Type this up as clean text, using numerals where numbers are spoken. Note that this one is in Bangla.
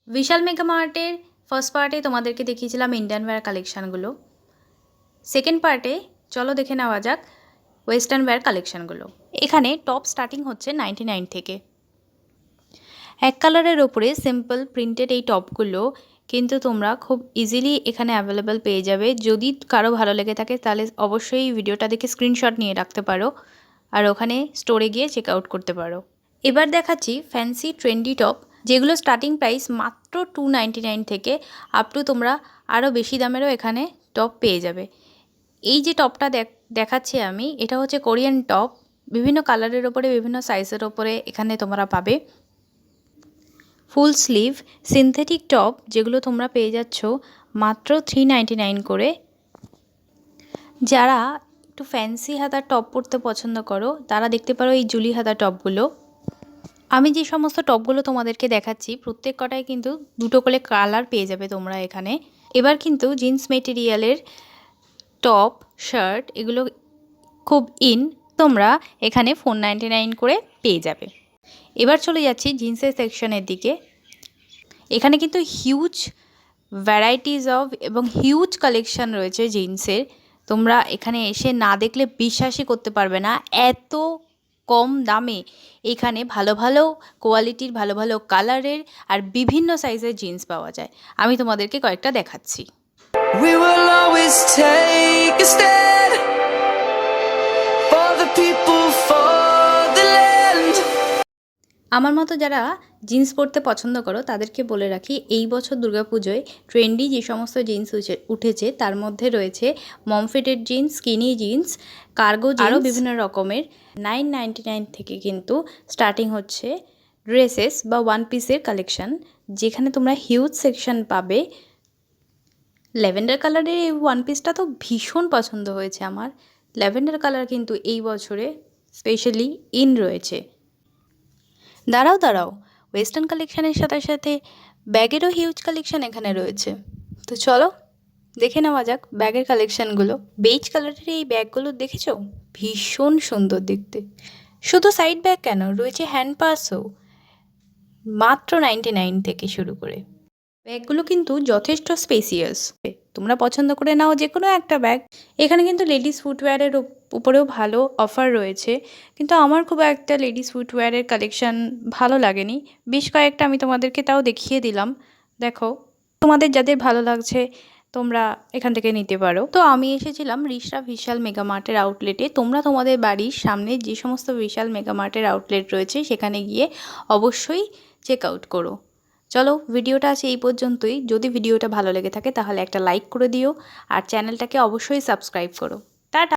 विशाल मेगा मार्टेर फार्स्ट पार्टे तुम्हादेरके देखिয়েছিলাম इंडियन वेयर कालेक्शनगुलो। सेकेंड पार्टे चलो देखे नेওয়া যাক वेस्टार्न वेयर कालेक्शनगुलो। एखाने टप स्टार्टिंग होच्छे 99 থেকে। एक कालारेर ओपरे सिम्पल प्रिंटेड এই টপগুলো কিন্তু তোমরা খুব ইজিলি এখানে অ্যাভেলেবল পেয়ে যাবে। যদি কারো ভালো লেগে থাকে তাহলে অবশ্যই ভিডিওটা দেখে স্ক্রিনশট নিয়ে রাখতে পারো আর ওখানে স্টোরে গিয়ে চেক আউট করতে পারো। এবার দেখাচ্ছি ফ্যান্সি ট্রেন্ডি টপ যেগুলো স্টার্টিং প্রাইস মাত্র 299 থেকে আপ টু তোমরা আরও বেশি দামেরও এখানে টপ পেয়ে যাবে। এই যে টপটা দেখাচ্ছি আমি, এটা হচ্ছে কোরিয়ান টপ। বিভিন্ন কালারের ওপরে বিভিন্ন সাইজের ওপরে এখানে তোমরা পাবে। ফুল স্লিভ সিনথেটিক টপ যেগুলো তোমরা পেয়ে যাচ্ছ মাত্র 399 করে। যারা একটু ফ্যান্সি হাতার টপ পরতে পছন্দ করো তারা দেখতে পারো এই জুলি হাতা টপগুলো। আমি যে সমস্ত টপগুলো তোমাদেরকে দেখাচ্ছি প্রত্যেক কটায় কিন্তু দুটো করে কালার পেয়ে যাবে তোমরা এখানে। এবার কিন্তু জিন্স মেটেরিয়ালের টপ শার্ট এগুলো খুব ইন, তোমরা এখানে 499 করে পেয়ে যাবে। এবার চলে যাচ্ছি জিন্সের সেকশনের দিকে। এখানে কিন্তু হিউজ ভ্যারাইটিস অফ এবং হিউজ কালেকশন রয়েছে জিন্সের। তোমরা এখানে এসে না দেখলে বিশ্বাসই করতে পারবে না, এত কম দামে এখানে ভালো ভালো কোয়ালিটির ভালো ভালো কালারের আর বিভিন্ন সাইজের জিন্স পাওয়া যায়। আমি তোমাদেরকে কয়েকটা দেখাচ্ছি। We will always take a stand for the people, for the land. আমার মতো যারা জিন্স পরতে পছন্দ করো তাদেরকে বলে রাখি, এই বছর দুর্গাপুজোয় ট্রেন্ডি যে সমস্ত জিন্স উঠেছে তার মধ্যে রয়েছে mom fitted jeans, skinny jeans, cargo jeans, আরও বিভিন্ন রকমের। 999 থেকে কিন্তু স্টার্টিং হচ্ছে ড্রেসেস বা ওয়ান পিসের কালেকশন, যেখানে তোমরা হিউজ সেকশন পাবে। ল্যাভেন্ডার কালারের এই ওয়ান পিসটা তো ভীষণ পছন্দ হয়েছে আমার। ল্যাভেন্ডার কালার কিন্তু এই বছরে স্পেশালি ইন রয়েছে। দাঁড়াও ওয়েস্টার্ন কালেকশানের সাথে সাথে ব্যাগেরও হিউজ কালেকশান এখানে রয়েছে। তো চলো দেখে নেওয়া যাক ব্যাগের কালেকশানগুলো। বেজ কালারের এই ব্যাগগুলো দেখেছো, ভীষণ সুন্দর দেখতে। শুধু সাইড ব্যাগ কেন, রয়েছে হ্যান্ড পার্সও মাত্র 99 থেকে শুরু করে। ব্যাগগুলো কিন্তু যথেষ্ট স্পেসিয়াস, তোমরা পছন্দ করে নাও যে কোনো একটা ব্যাগ। এখানে কিন্তু লেডিস ফুটওয়্যারের উপরেও ভালো অফার রয়েছে, কিন্তু আমার খুব একটা লেডিস ফুটওয়্যারের কালেকশান ভালো লাগেনি। বেশ কয়েকটা আমি তোমাদেরকে তাও দেখিয়ে দিলাম, দেখো তোমাদের যাদের ভালো লাগছে তোমরা এখান থেকে নিতে পারো। তো আমি এসেছিলাম রিশরা বিশাল মেগা মার্টের আউটলেটে। তোমরা তোমাদের বাড়ির সামনে যে সমস্ত বিশাল মেগা মার্টের আউটলেট রয়েছে সেখানে গিয়ে অবশ্যই চেক আউট করো। চলো ভিডিওটা আছে এই পর্যন্তই। যদি ভিডিওটা ভালো লেগে থাকে তাহলে একটা লাইক করে দিও আর চ্যানেলটাকে অবশ্যই সাবস্ক্রাইব করো।